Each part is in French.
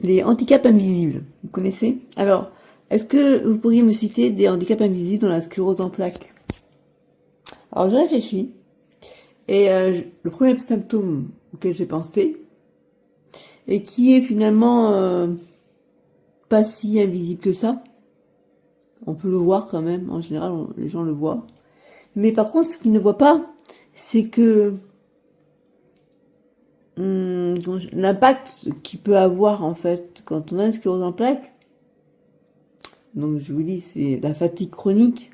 Les handicaps invisibles, vous connaissez? Alors, est-ce que vous pourriez me citer des handicaps invisibles dans la sclérose en plaques? Alors, j'ai réfléchi, et le premier symptôme auquel j'ai pensé, et qui est finalement pas si invisible que ça, on peut le voir quand même, en général, les gens le voient. Mais par contre, ce qu'ils ne voient pas, c'est que l'impact qu'il peut avoir, en fait, quand on a une sclérose en plaques, donc je vous dis, c'est la fatigue chronique,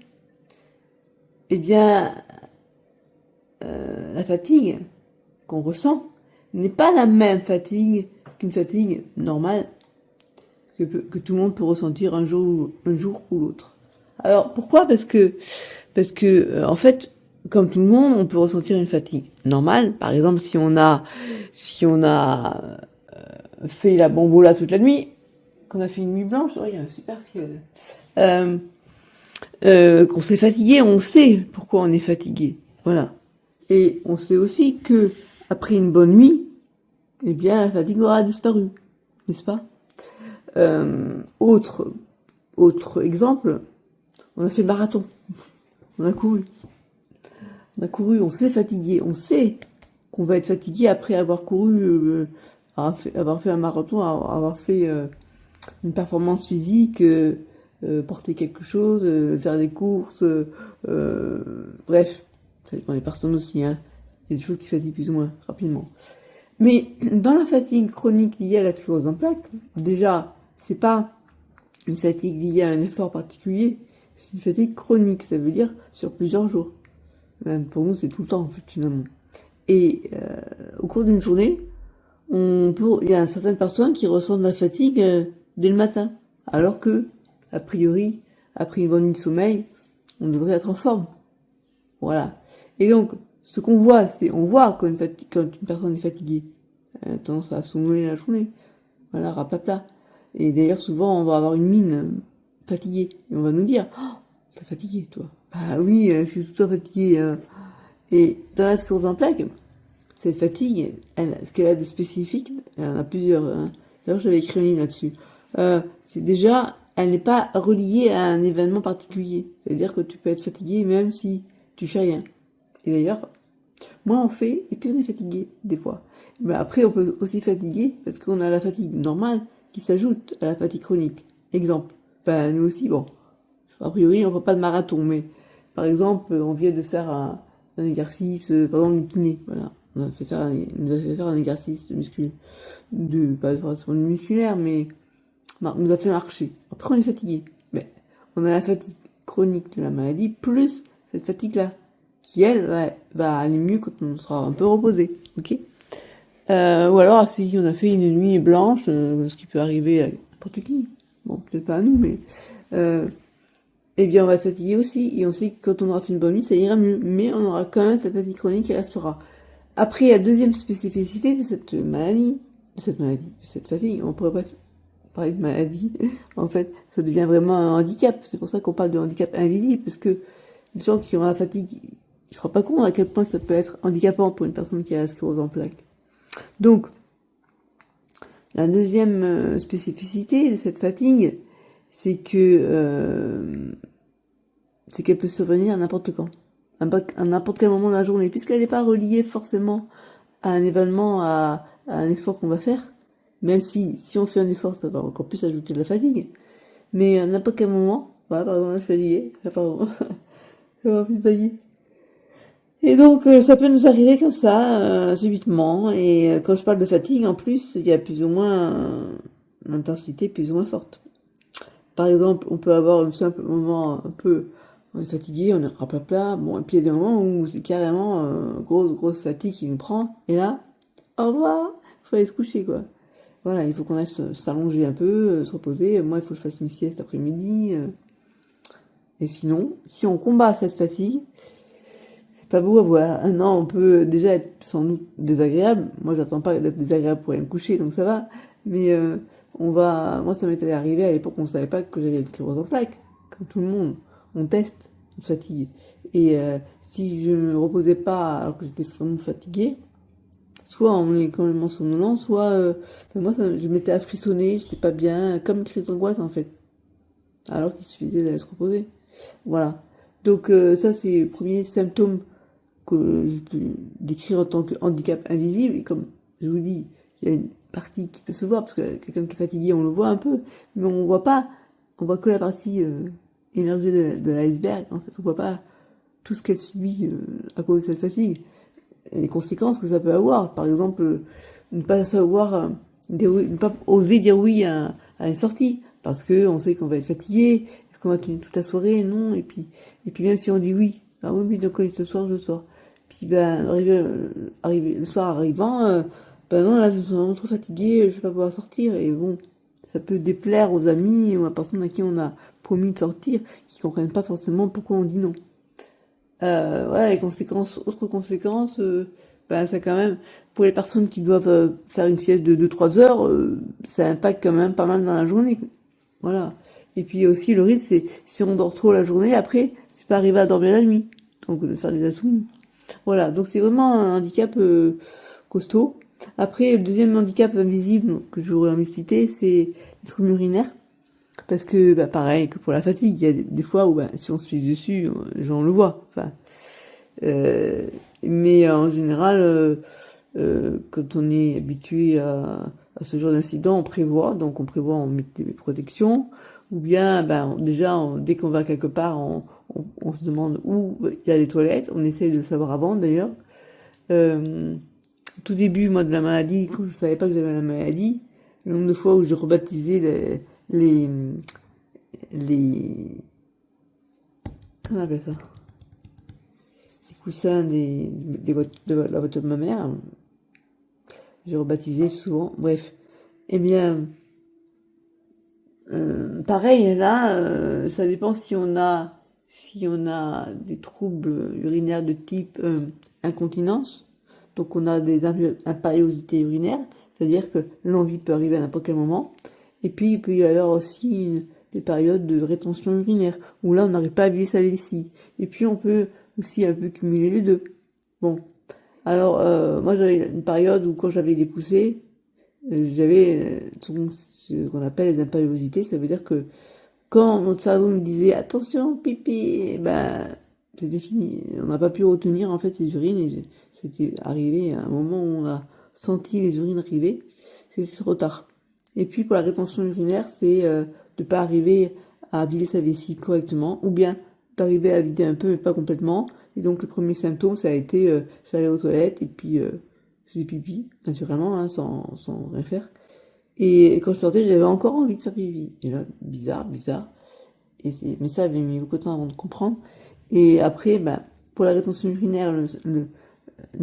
eh bien, la fatigue qu'on ressent n'est pas la même fatigue qu'une fatigue normale que tout le monde peut ressentir un jour ou l'autre. Alors pourquoi? Parce que en fait, comme tout le monde, on peut ressentir une fatigue normale. Par exemple, si on a fait la bamboula toute la nuit, qu'on a fait une nuit blanche, oh, il y a un super ciel. Qu'on s'est fatigué, on sait pourquoi on est fatigué. Voilà. Et on sait aussi que après une bonne nuit, eh bien la fatigue aura disparu, n'est-ce pas? Autre exemple, on a fait le marathon, on a couru, on s'est fatigué, on sait qu'on va être fatigué après avoir couru, avoir fait un marathon, avoir fait une performance physique, porter quelque chose, faire des courses, bref, ça dépend des personnes aussi, hein. Il y a des choses qui fatiguent plus ou moins rapidement. Mais dans la fatigue chronique liée à la sclérose en plaques, déjà, c'est pas une fatigue liée à un effort particulier, c'est une fatigue chronique, ça veut dire sur plusieurs jours. Même pour nous, c'est tout le temps, en fait, finalement. Et au cours d'une journée, il y a certaines personnes qui ressentent la fatigue dès le matin, alors que, a priori, après une bonne nuit de sommeil, on devrait être en forme. Voilà. Et donc, ce qu'on voit, on voit quand une personne est fatiguée. Elle a tendance à somnoler la journée. Voilà, rapapla. Et d'ailleurs, souvent, on va avoir une mine fatiguée. Et on va nous dire, oh, t'es fatigué, toi. Bah oui, je suis tout le temps fatiguée. Et dans la sclérose en plaques, cette fatigue, ce qu'elle a de spécifique, elle en a plusieurs. Hein. D'ailleurs, j'avais écrit un livre là-dessus. C'est déjà, elle n'est pas reliée à un événement particulier. C'est-à-dire que tu peux être fatigué même si tu fais rien. Et d'ailleurs, moi on fait, et puis on est fatigué, des fois. Mais après, on peut aussi fatiguer, parce qu'on a la fatigue normale qui s'ajoute à la fatigue chronique. Exemple. Ben, nous aussi, bon. A priori, on ne fait pas de marathon, mais par exemple, on vient de faire un exercice, par exemple, une kiné, voilà. On nous a fait faire un exercice musculaire, pas forcément musculaire, mais non, on nous a fait marcher. Après, on est fatigué. Mais on a la fatigue chronique de la maladie, plus cette fatigue-là, qui, elle, va aller mieux quand on sera un peu reposé. Ok? Ou alors, si on a fait une nuit blanche, ce qui peut arriver à n'importe qui. Bon, peut-être pas à nous, mais... eh bien, on va se fatiguer aussi. Et on sait que quand on aura fait une bonne nuit, ça ira mieux. Mais on aura quand même cette fatigue chronique qui restera. Après, la deuxième spécificité de cette maladie, de cette fatigue, on pourrait pas parler de maladie. En fait, ça devient vraiment un handicap. C'est pour ça qu'on parle de handicap invisible, parce que les gens qui ont la fatigue, ils ne se rendent pas compte à quel point ça peut être handicapant pour une personne qui a la sclérose en plaques. Donc, la deuxième spécificité de cette fatigue, c'est qu'elle peut survenir à n'importe quand, à n'importe quel moment de la journée, puisqu'elle n'est pas reliée forcément à un événement, à un effort qu'on va faire, même si on fait un effort, ça va encore plus ajouter de la fatigue, mais à n'importe quel moment, voilà, pardon, je suis fatiguée, pardon, j'ai envie de bailler. Et donc, ça peut nous arriver comme ça, subitement, et quand je parle de fatigue, en plus, il y a plus ou moins une intensité plus ou moins forte. Par exemple, on peut avoir un simple moment un peu, on est fatigué, on est raplapla, bon, et puis il y a des moments où c'est carrément grosse fatigue qui nous prend, et là, au revoir, il faut aller se coucher, quoi. Voilà, il faut qu'on aille s'allonger un peu, se reposer. Moi, il faut que je fasse une sieste après-midi. Et sinon, si on combat cette fatigue, c'est pas beau à voir. Un an, on peut déjà être sans doute désagréable. Moi, j'attends pas d'être désagréable pour aller me coucher, donc ça va. Mais moi, ça m'était arrivé à l'époque, on savait pas que j'avais la sclérose en plaques. Comme tout le monde, on teste une fatigue. Et si je me reposais pas alors que j'étais vraiment fatiguée, soit on est complètement somnolent, soit moi je m'étais à frissonner, j'étais pas bien, comme une crise d'angoisse en fait, alors qu'il suffisait d'aller se reposer. Voilà. Donc ça c'est le premier symptôme que je peux décrire en tant que handicap invisible. Et comme je vous dis, il y a une partie qui peut se voir, parce que quelqu'un qui est fatigué, on le voit un peu, mais on voit pas, on voit que la partie émergée de l'iceberg. En fait, on voit pas tout ce qu'elle subit à cause de cette fatigue. Et les conséquences que ça peut avoir. Par exemple, ne pas savoir, ne pas oser dire oui à une sortie, parce que on sait qu'on va être fatigué, est-ce qu'on va tenir toute la soirée, non, et puis même si on dit oui, ah oui, mais donc ce soir je sors. Puis ben, le soir arrivant, ben non, là je suis vraiment trop fatiguée, je vais pas pouvoir sortir, et bon, ça peut déplaire aux amis ou à la personne à qui on a promis de sortir, qui comprennent pas forcément pourquoi on dit non. Ouais, les conséquences, autres conséquences, ben, c'est quand même, pour les personnes qui doivent faire une sieste de 2-3 heures, ça impacte quand même pas mal dans la journée. Voilà. Et puis aussi, le risque, c'est, si on dort trop la journée, après, c'est pas arriver à dormir la nuit. Donc, de faire des insomnies. Voilà. Donc, c'est vraiment un handicap costaud. Après, le deuxième handicap invisible que j'aurais envie de citer, c'est les troubles urinaires. Parce que, bah, pareil que pour la fatigue, il y a des fois où, bah, si on se pisse dessus, les gens le voient. Enfin, euh, mais en général, quand on est habitué à ce genre d'incident, on prévoit. Donc, on prévoit, on met des protections. Ou bien, ben, déjà, dès qu'on va quelque part, on se demande où il y a les toilettes. On essaye de le savoir avant, d'ailleurs. Euh, Tout début, moi, de la maladie, quand je savais pas que j'avais la maladie, le nombre de fois où j'ai rebaptisé les, les, comment on appelle ça? Les coussins de la voiture de ma mère. J'ai rebaptisé souvent. Bref. Eh bien, pareil, là, ça dépend si on a des troubles urinaires de type incontinence. Donc, on a des impériosités urinaires. C'est-à-dire que l'envie peut arriver à n'importe quel moment. Et puis, il peut y avoir aussi des périodes de rétention urinaire, où là, on n'arrive pas à vider sa vessie. Et puis, on peut aussi un peu cumuler les deux. Bon. Alors, moi, j'avais une période où, quand j'avais des poussées, j'avais ce qu'on appelle les impériosités. Ça veut dire que quand notre cerveau nous disait attention, pipi, ben, c'était fini. On n'a pas pu retenir, en fait, ces urines. Et c'était arrivé à un moment où on a senti les urines arriver. C'était trop tard. Et puis, pour la rétention urinaire, c'est de pas arriver à vider sa vessie correctement, ou bien d'arriver à vider un peu, mais pas complètement. Et donc, le premier symptôme, ça a été, j'allais aux toilettes, et puis, je faisais pipi, naturellement, hein, sans rien faire. Et quand je sortais, j'avais encore envie de faire pipi. Et là, bizarre. Mais ça avait mis beaucoup de temps avant de comprendre. Et après, bah, pour la rétention urinaire, une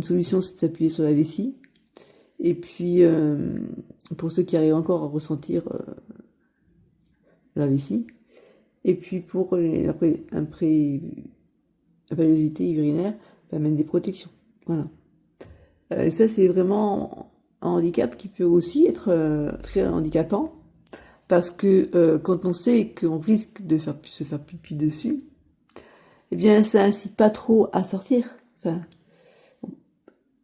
solution, c'est de s'appuyer sur la vessie. Et puis, pour ceux qui arrivent encore à ressentir la vessie. Et puis, pour l'impériosité urinaire, ça amène des protections. Voilà. Et ça, c'est vraiment un handicap qui peut aussi être très handicapant. Parce que quand on sait qu'on risque de se faire pipi dessus, eh bien, ça incite pas trop à sortir. Enfin,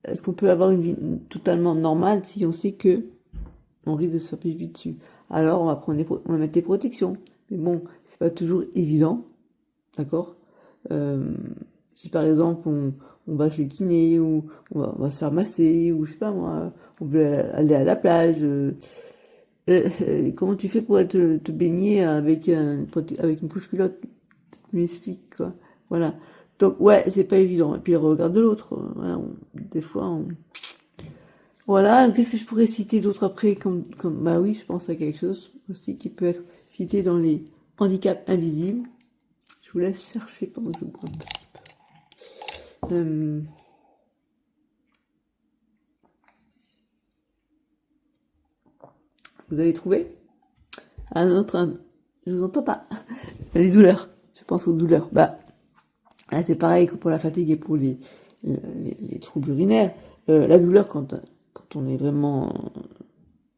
est-ce qu'on peut avoir une vie totalement normale si on sait que on risque de se faire pipi dessus? Alors, on va mettre des protections. Mais bon, c'est pas toujours évident, d'accord? Si par exemple on va chez le kiné ou on va se faire masser ou je sais pas moi, on veut aller à la plage. Comment tu fais pour te baigner avec avec une couche culotte? Tu m'expliques quoi. Voilà. Donc ouais, c'est pas évident. Et puis le regard de l'autre. Voilà, des fois. Voilà. Qu'est-ce que je pourrais citer d'autre après bah oui, je pense à quelque chose aussi qui peut être cité dans les handicaps invisibles. Je vous laisse chercher pendant que je bois un petit peu. Vous avez trouvé? Je vous entends pas. Les douleurs. Je pense aux douleurs. Bah, là, c'est pareil que pour la fatigue et pour les troubles urinaires. La douleur, quand on est vraiment,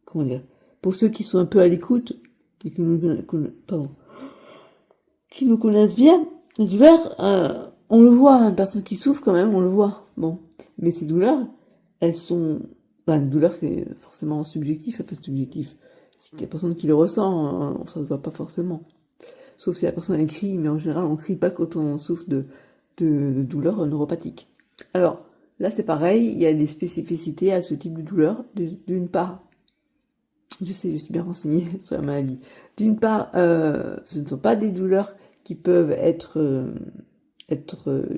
comment dire, pour ceux qui sont un peu à l'écoute et qui nous connaissent bien, les douleurs, on le voit, une personne qui souffre quand même, on le voit. Bon, mais ces douleurs, elles sont... Ben, la douleur, c'est forcément subjectif, enfin subjectif. C'est la personne qui le ressent, hein, ça ne se voit pas forcément. Sauf si la personne elle crie, mais en général, on ne crie pas quand on souffre de douleur neuropathique. Alors, là, c'est pareil, il y a des spécificités à ce type de douleur. D'une part, je sais, je suis bien renseignée sur la maladie. D'une part, ce ne sont pas des douleurs qui peuvent être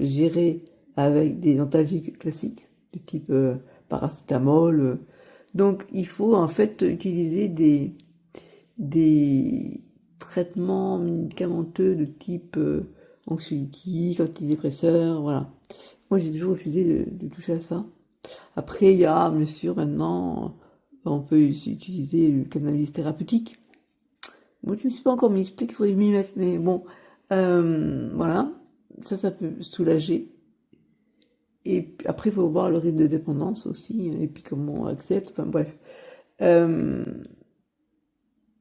gérées avec des antalgiques classiques, du type paracétamol. Donc, il faut en fait utiliser des traitements médicamenteux de type anxiolytique, antidépresseur, voilà. Moi, j'ai toujours refusé de toucher à ça. Après, il y a, bien sûr, maintenant, on peut aussi utiliser le cannabis thérapeutique. Moi, je ne me suis pas encore mise, peut-être qu'il faudrait que je m'y mette, mais bon, voilà. Ça peut soulager. Et après, il faut voir le risque de dépendance aussi, et puis comment on accepte, enfin bref.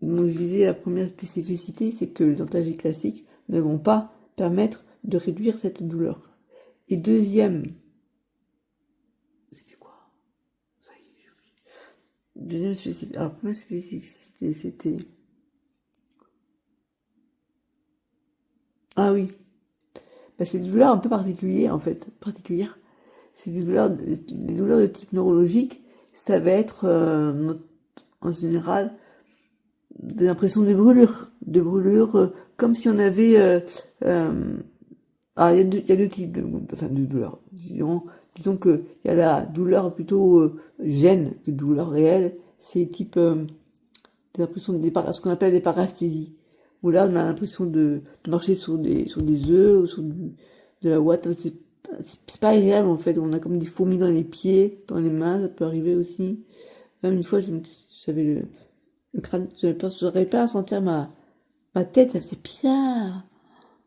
Donc, je disais, la première spécificité, c'est que les antalgiques classiques ne vont pas permettre de réduire cette douleur. Et deuxième, c'était quoi? Ça y est, j'ai oublié. Deuxième spécificité, alors première spécificité, c'était... Ah oui, bah, c'est des douleurs un peu particulières en fait, particulières. C'est des douleurs de type neurologique, ça va être en général des impressions de brûlures, comme si on avait... il y a deux types enfin, de douleurs. Disons que il y a la douleur plutôt gêne que douleur réelle. C'est type des impressions ce qu'on appelle des parasthésies. Où là, on a l'impression de marcher sur des œufs ou de la ouate. C'est pas agréable en fait. On a comme des fourmis dans les pieds, dans les mains, ça peut arriver aussi. Même une fois, j'avais le crâne, j'arrivais pas à sentir ma tête, ça faisait bizarre.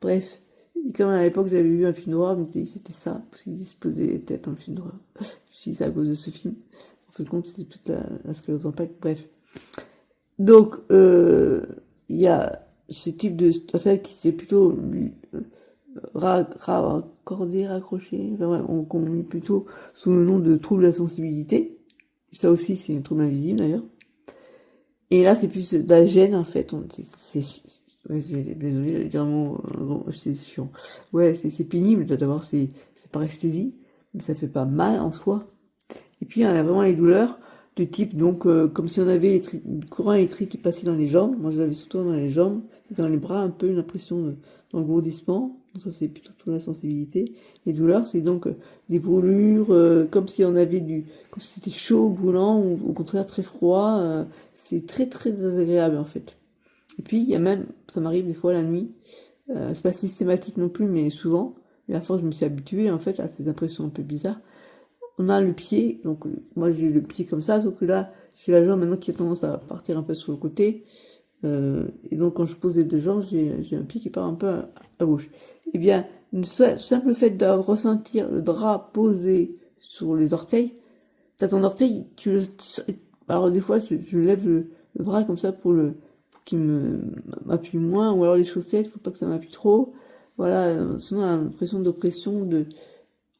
Bref. Et comme à l'époque j'avais vu un film noir, je me disais que c'était ça, parce qu'ils se posaient les têtes dans le film noir. Je me suis dit c'est à cause de ce film. En fait, compte, c'était toute la sclérose en plaques, bref. Donc, il y a ce type de affaire qui c'est plutôt raccordé, raccroché, enfin, ouais, qu'on met plutôt sous le nom de trouble de la sensibilité. Ça aussi, c'est une trouble invisible d'ailleurs. Et là, c'est plus de la gêne en fait. Ouais, désolé de dire un mot, c'est chiant. Ouais, c'est pénible d'avoir ces paresthésies, mais ça fait pas mal en soi. Et puis, on a vraiment les douleurs de type, donc, comme si on avait du courant électrique qui passait dans les jambes. Moi, je l'avais surtout dans les jambes, dans les bras, un peu l'impression d'engourdissement. Ça, c'est plutôt toute la sensibilité. Les douleurs, c'est donc des brûlures, comme si on avait comme si c'était chaud, brûlant, ou au contraire très froid. C'est très, très désagréable, en fait. Et puis, il y a même, ça m'arrive des fois la nuit, c'est pas systématique non plus, mais souvent, et à force, je me suis habituée, en fait, à ces impressions un peu bizarres. On a le pied, donc moi j'ai le pied comme ça, sauf que là, j'ai la jambe maintenant qui a tendance à partir un peu sur le côté. Et donc quand je pose les deux jambes, j'ai un pied qui part un peu à gauche. Eh bien, le simple fait de ressentir le drap posé sur les orteils, t'as ton orteil, alors des fois je lève le drap comme ça pour qu'il m'appuie moins, ou alors les chaussettes, faut pas que ça m'appuie trop. Voilà, sinon on a l'impression d'oppression,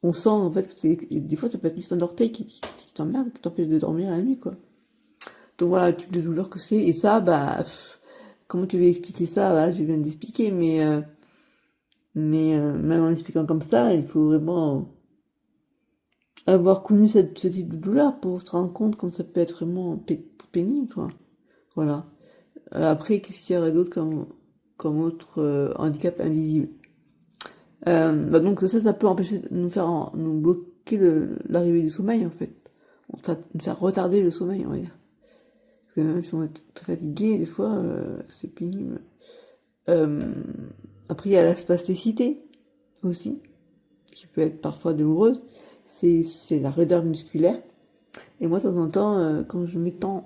on sent en fait que des fois ça peut être juste un orteil qui t'emmerde, qui t'empêche de dormir la nuit, quoi. Donc voilà le type de douleur que c'est. Et ça, bah, comment tu veux expliquer ça? Voilà, je viens d'expliquer, mais même en expliquant comme ça, il faut vraiment avoir connu ce type de douleur pour se rendre compte comme ça peut être vraiment pénible, quoi. Voilà. Après, qu'est-ce qu'il y aurait d'autre comme autre handicap invisible? Bah donc ça peut empêcher de nous bloquer l'arrivée du sommeil en fait. Ça va nous faire retarder le sommeil, on va dire. Parce que même si on est très fatigué, des fois, c'est pénible. Euh, Après, il y a la spasticité aussi, qui peut être parfois douloureuse. C'est la raideur musculaire. Et moi, de temps en temps, quand je m'étends,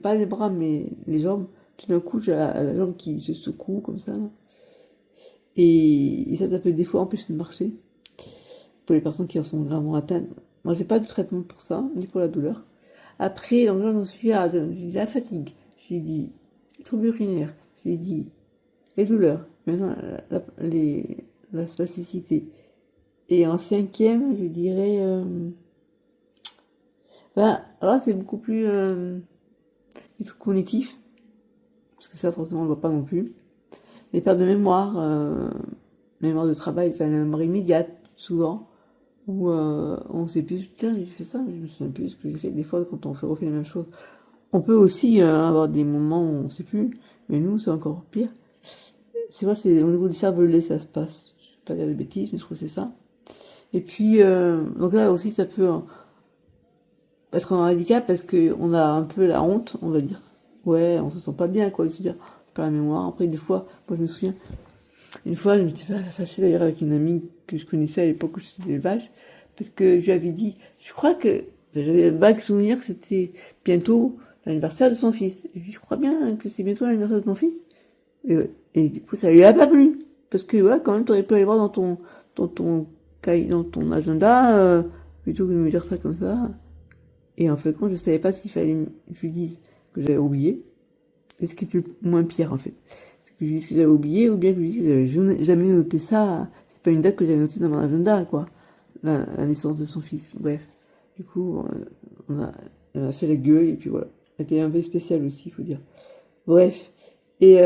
pas les bras, mais les jambes, tout d'un coup, j'ai la jambe qui se secoue comme ça. Et ça peut des fois empêcher de marcher. Pour les personnes qui en sont gravement atteintes. Moi, j'ai pas de traitement pour ça, ni pour la douleur. Après, donc là, j'en suis à j'ai dit la fatigue, j'ai dit les troubles urinaires, j'ai dit les douleurs, maintenant la spasticité. Et en cinquième, je dirais Ben, là, c'est beaucoup plus des trucs cognitifs, parce que ça, forcément, on ne le voit pas non plus. Les pertes de mémoire, mémoire de travail, enfin, la mémoire immédiate, souvent, où on sait plus, putain, j'ai fait ça, mais je me souviens plus ce que j'ai fait. Des fois, quand on refait les mêmes choses, on peut aussi avoir des moments où on ne sait plus, mais nous, c'est encore pire. C'est vrai, c'est au niveau du cervelet, ça se passe. Je ne vais pas dire de bêtises, mais je trouve que c'est ça. Et puis, donc là aussi, ça peut être un handicap parce qu'on a un peu la honte, on va dire. Ouais, on se sent pas bien, quoi, de se dire, j'ai pas la mémoire. Après, des fois, moi, je me souviens, une fois, je me suis fâchée d'ailleurs avec une amie que je connaissais à l'époque où je faisais l'élevage, parce que je lui avais dit, je crois que, j'avais un vague souvenir que c'était bientôt l'anniversaire de son fils. Et je lui ai dit, je crois bien que c'est bientôt l'anniversaire de ton fils. Et du coup, ça lui a pas plu. Parce que, ouais, quand même, t'aurais pu aller voir dans ton dans ton agenda, plutôt que de me dire ça comme ça. Et en fait, quand je savais pas s'il fallait que je lui dise que j'avais oublié, et ce qui était le moins pire, en fait. C'est que je lui dise que j'avais oublié, ou bien que je lui dise que j'avais jamais noté ça. C'est pas une date que j'avais notée dans mon agenda, quoi. La naissance de son fils. Bref. Du coup, on a fait la gueule, et puis voilà. C'était un peu spécial aussi, il faut dire. Bref. Et,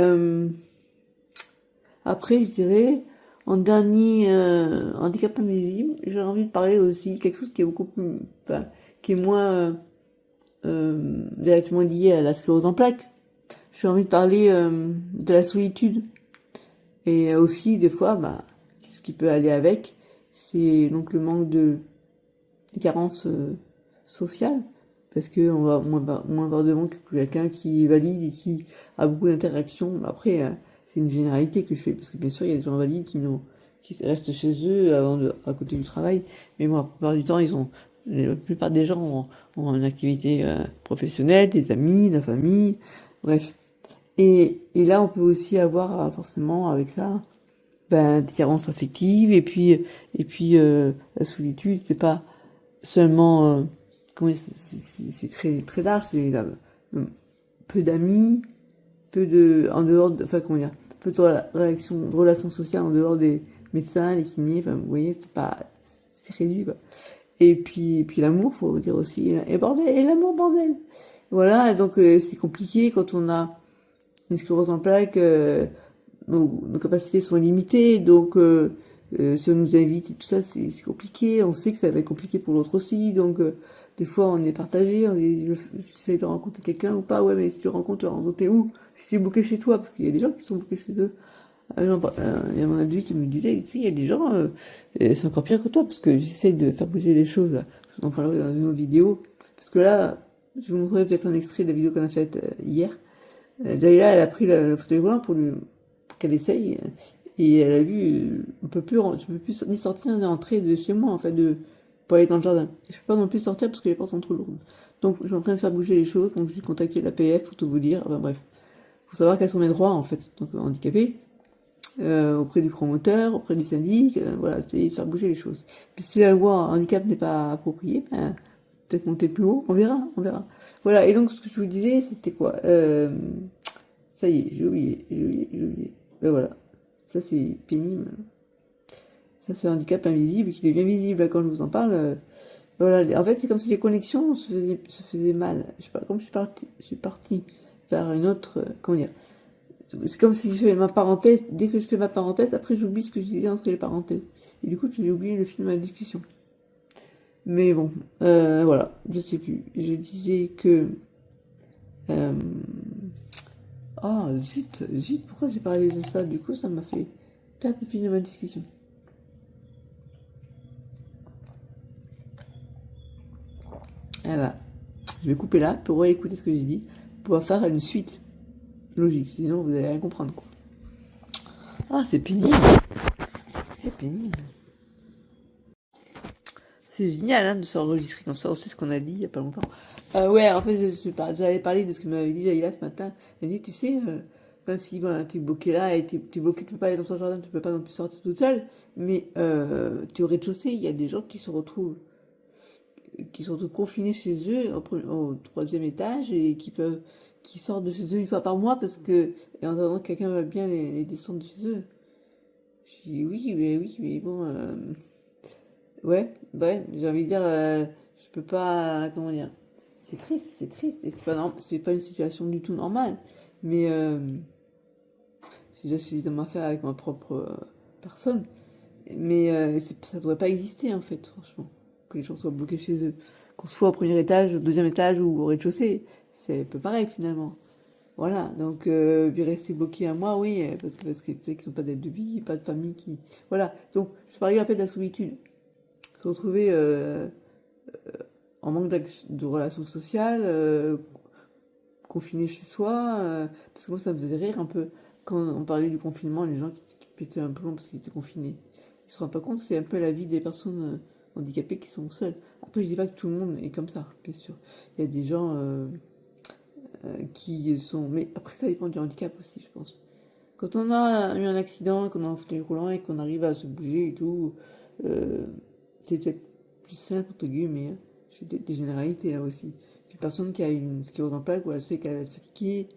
après, je dirais, en dernier handicap invisible, j'ai envie de parler aussi quelque chose qui est beaucoup plus, enfin, qui est moins directement lié à la sclérose en plaques. J'ai envie de parler de la solitude et aussi des fois, bah, ce qui peut aller avec, c'est donc le manque de carences sociales, parce que on va moins avoir de monde que quelqu'un qui est valide et qui a beaucoup d'interactions. Après, c'est une généralité que je fais, parce que bien sûr, il y a des gens valides qui restent chez eux à côté du travail, mais bon, la plupart du temps, la plupart des gens ont une activité professionnelle, des amis, la famille, bref. Et là, on peut aussi avoir forcément avec ça ben, des carences affectives, et puis la solitude, c'est pas seulement, comment dire, c'est très, très large, c'est peu d'amis, en dehors enfin, comment dire, peu de relations sociales en dehors des médecins, les kinés, enfin, vous voyez, c'est réduit, quoi. Et puis l'amour, faut dire aussi, et bordel, et l'amour, bordel. Voilà, donc c'est compliqué quand on a une sclérose en plaques, nos capacités sont limitées, donc si on nous invite et tout ça, c'est compliqué. On sait que ça va être compliqué pour l'autre aussi, donc des fois on est partagé, on dit, j'essaie de rencontrer quelqu'un ou pas, ouais, mais si tu rencontres, tu vas rencontrer où? Si c'est booké chez toi, parce qu'il y a des gens qui sont bookés chez eux. Il y a mon adulte qui me disait, tu sais, il y a des gens, et c'est encore pire que toi, parce que j'essaie de faire bouger les choses, là. Je vous en parlerai dans une autre vidéo, parce que là, je vous montrerai peut-être un extrait de la vidéo qu'on a faite hier. Jaïla, elle a pris le fauteuil roulant pour qu'elle essaye. Et elle a vu, je peux plus ni sortir ni entrer de chez moi, en fait, pour aller dans le jardin. Je peux pas non plus sortir parce que les portes sont trop lourdes. Donc, je suis en train de faire bouger les choses. Donc, j'ai contacté l'APF pour tout vous dire. Enfin, bref. Faut savoir quels sont mes droits, en fait, donc handicapé, auprès du promoteur, auprès du syndic, voilà, essayer de faire bouger les choses. Puis si la loi handicap n'est pas appropriée, ben, peut-être monter plus haut, on verra, on verra. Voilà, et donc ce que je vous disais, c'était quoi ça y est, j'ai oublié. Ben voilà, ça c'est pénible. Ça c'est un handicap invisible qui devient visible quand je vous en parle. Voilà, en fait c'est comme si les connexions se faisaient mal. Je sais pas, comme je suis parti vers une autre, comment dire. C'est comme si je fais ma parenthèse, dès que je fais ma parenthèse, après j'oublie ce que je disais entre les parenthèses. Et du coup j'ai oublié le film de la discussion. Mais bon, voilà, je sais plus. Je disais que... Euh, zut, pourquoi j'ai parlé de ça? Du coup, ça m'a fait perdre le fil de ma discussion. Eh ben, je vais couper là pour réécouter ce que j'ai dit, pour pouvoir faire une suite logique, sinon vous allez rien comprendre, quoi. Ah, c'est pénible. C'est pénible. C'est génial hein, de s'enregistrer comme ça, on sait ce qu'on a dit il y a pas longtemps. Ouais, en fait, j'avais parlé de ce que m'avait dit Jaïla ce matin. Elle m'a dit, tu sais, même si voilà, tu es bloqué là et tu es bloqué, tu peux pas aller dans ton jardin, tu peux pas non plus sortir toute seule, mais tu es au rez-de-chaussée, il y a des gens qui sont confinés chez eux au troisième étage et qui sortent de chez eux une fois par mois parce que, et en attendant que quelqu'un va bien les descendre de chez eux. Je dis oui, mais bon, ouais, j'ai envie de dire, je peux pas, comment dire. c'est triste, et c'est pas une situation du tout normale, mais j'ai déjà suffisamment à faire avec ma propre personne, mais ça devrait pas exister en fait, franchement, que les gens soient bloqués chez eux, qu'on soit au premier étage, au deuxième étage ou au rez-de-chaussée, c'est un peu pareil finalement. Voilà, donc puis rester bloqué à moi, oui, parce que peut-être qu'ils n'ont pas d'aide de vie, pas de famille qui, voilà. Donc je parlais en fait de la solitude, se retrouver en manque de relations sociales, confiné chez soi, parce que moi ça me faisait rire un peu quand on parlait du confinement, les gens qui pétaient un plomb parce qu'ils étaient confinés. Ils se rendent pas compte que c'est un peu la vie des personnes handicapées qui sont seules. Après je dis pas que tout le monde est comme ça, bien sûr. Il y a des gens qui sont, mais après ça dépend du handicap aussi, je pense. Quand on a eu un accident, qu'on est en fauteuil roulant et qu'on arrive à se bouger et tout, euh, c'est peut-être plus simple entre guillemets, hein. Je fais des généralités là aussi. Une personne qui a une sclérose en plaques, où elle sait qu'elle va être fatiguée.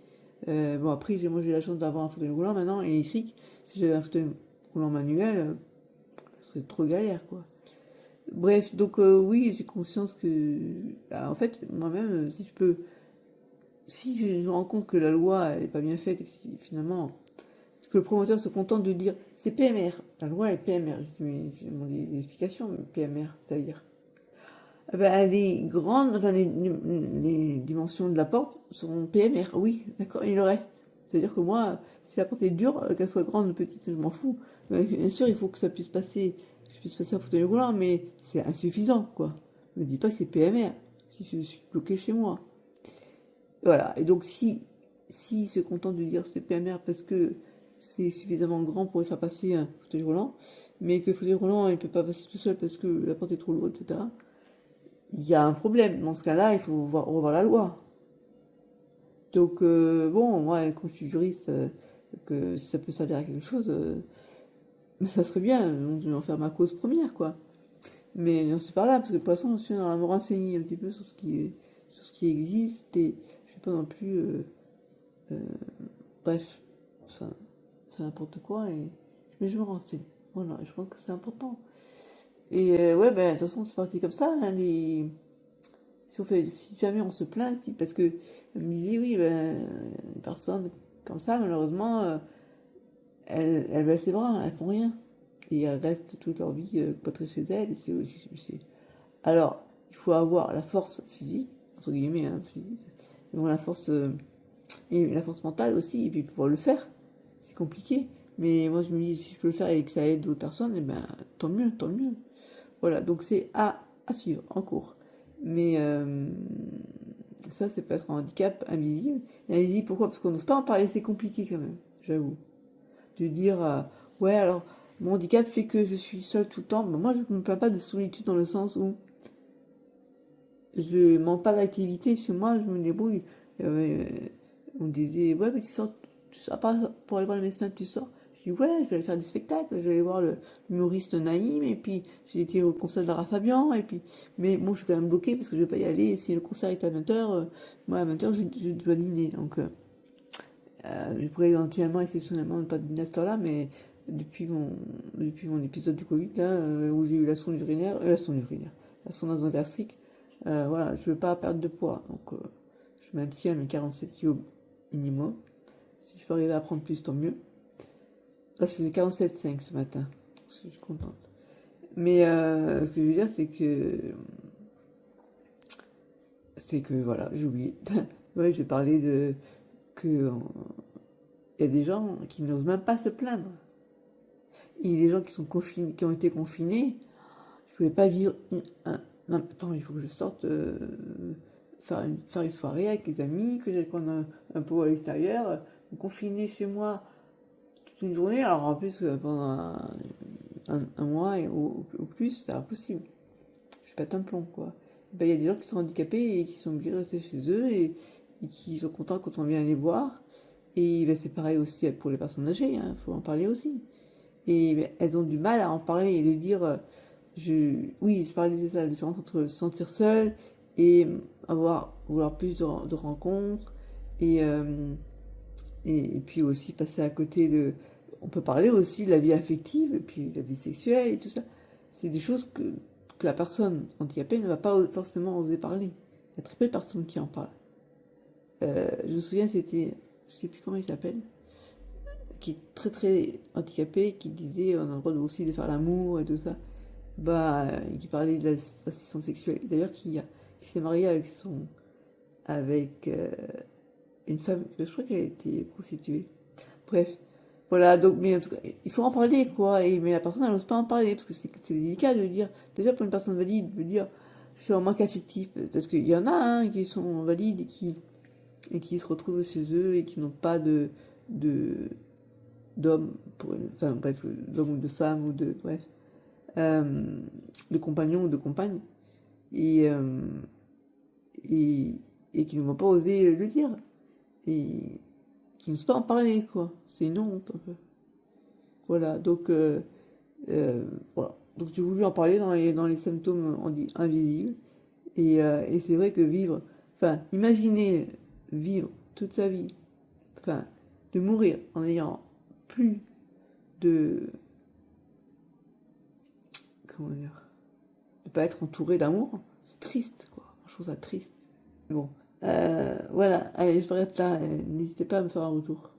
Bon, après, moi j'ai la chance d'avoir un fauteuil roulant maintenant, électrique. Si j'avais un fauteuil roulant manuel, ce serait trop galère, quoi. Bref, donc oui, j'ai conscience que, bah, en fait, moi-même, si je peux, si je me rends compte que la loi elle est pas bien faite et que finalement que le promoteur se contente de dire c'est PMR, la loi est PMR. Je dis mais j'ai demandé des explications, mais PMR, c'est-à-dire ah ben, les grandes, enfin les dimensions de la porte sont PMR, oui, d'accord, et le reste. C'est-à-dire que moi, si la porte est dure, qu'elle soit grande ou petite, je m'en fous. Bien sûr, il faut que ça puisse passer, que je puisse passer un fauteuil roulant, mais c'est insuffisant, quoi. Ne me dis pas que c'est PMR, si je suis bloqué chez moi. Voilà, et donc si se contente de dire c'est PMR parce que c'est suffisamment grand pour lui faire passer un fauteuil roulant, mais que le fauteuil roulant il peut pas passer tout seul parce que la porte est trop lourde, etc. Il y a un problème. Dans ce cas-là, il faut revoir la loi. Donc bon, moi, quand je suis juriste, que si ça peut servir à quelque chose, ça serait bien. Donc je vais en faire ma cause première, quoi. Mais non, c'est pas là, parce que pour l'instant, je suis dans me renseigner un petit peu sur ce qui existe et je sais pas non plus. Euh, bref, enfin, c'est n'importe quoi, mais je me renseigne. Voilà, je pense que c'est important. Et ouais, ben, de toute façon, c'est parti comme ça, hein, si jamais on se plaint, parce que elle me disait, oui, ben, une personne comme ça, malheureusement, elle baisse les bras, elles font rien. Et elles restent toute leur vie cloîtrées chez elles. Alors, il faut avoir la force physique, entre guillemets, hein, physique, donc la force et la force mentale aussi, et puis pouvoir le faire. C'est compliqué. Mais moi, je me dis, si je peux le faire et que ça aide d'autres personnes, eh ben, tant mieux, tant mieux. Voilà, donc c'est à suivre, en cours. Mais ça, c'est peut être un handicap invisible. Et invisible, pourquoi? Parce qu'on n'ose pas en parler, c'est compliqué quand même, j'avoue. De dire, ouais, alors, mon handicap fait que je suis seule tout le temps. Ben, moi, je ne me plains pas de solitude dans le sens où je manque pas d'activité chez moi, je me débrouille. Euh, on me disait, ouais, mais à part pour aller voir le médecin, tu sors. Je dis, ouais, je vais aller faire des spectacles, je vais aller voir l'humoriste Naïm, et puis j'ai été au concert de Lara Fabian, et puis, mais bon, je suis quand même bloquée parce que je vais pas y aller. Si le concert est à 20h, moi à 20h, je dois dîner. Donc, je pourrais éventuellement, exceptionnellement, ne pas dîner à cette heure-là, mais depuis mon épisode du Covid, là, où j'ai eu la sonde nasogastrique, voilà, je veux pas perdre de poids. Donc, je maintiens mes 47 kilos minimum. Si je peux arriver à prendre plus, tant mieux. Là, je faisais 47,5 ce matin. Je suis contente. Mais ce que je veux dire, c'est que voilà, j'ai oublié. Ouais, j'ai parlé de que il y a des gens qui n'osent même pas se plaindre. Et les gens qui sont confinés, qui ont été confinés, je pouvais pas vivre non, attends, il faut que je sorte faire une soirée avec les amis, que j'aille prendre un pot à l'extérieur, confiné chez moi toute une journée. Alors en plus, pendant un mois ou plus, c'est impossible. Je pète un plomb, quoi. Ben, il y a des gens qui sont handicapés et qui sont obligés de rester chez eux et qui sont contents quand on vient les voir. Et ben, c'est pareil aussi pour les personnes âgées, il faut en parler aussi. Et ben, elles ont du mal à en parler et de dire, oui, je parlais de ça, la différence entre se sentir seule et vouloir plus de rencontres et, et puis aussi passer à côté de. On peut parler aussi de la vie affective et puis de la vie sexuelle et tout ça. C'est des choses que la personne handicapée ne va pas forcément oser parler. Il y a très peu de personnes qui en parlent. Je me souviens, c'était, je sais plus comment il s'appelle, qui est très très handicapé, qui disait on a le droit aussi de faire l'amour et tout ça. Bah, qui parlait de l'assistance sexuelle. D'ailleurs, qui s'est marié avec avec une femme, je crois qu'elle a été prostituée. Bref, voilà, donc, mais en tout cas, il faut en parler, quoi, mais la personne, elle n'ose pas en parler, parce que c'est délicat de dire, déjà pour une personne valide, de dire, je suis en manque affectif, parce qu'il y en a, hein, qui sont valides et qui se retrouvent chez eux et qui n'ont pas de, d'homme, enfin, bref, d'homme ou de femme ou de, bref, euh, de compagnon ou de compagne, et, euh, et, et qui ne vont pas oser le dire, et qui n'osent pas en parler, quoi. C'est une honte, un peu. Voilà, donc, euh, voilà. Donc j'ai voulu en parler dans les symptômes invisibles. Et c'est vrai que vivre, enfin, imaginez vivre toute sa vie, enfin, de mourir en ayant plus de, comment dire, de pas être entouré d'amour, c'est triste, quoi. Je trouve ça triste. Bon, voilà, allez, je m'arrête là. N'hésitez pas à me faire un retour.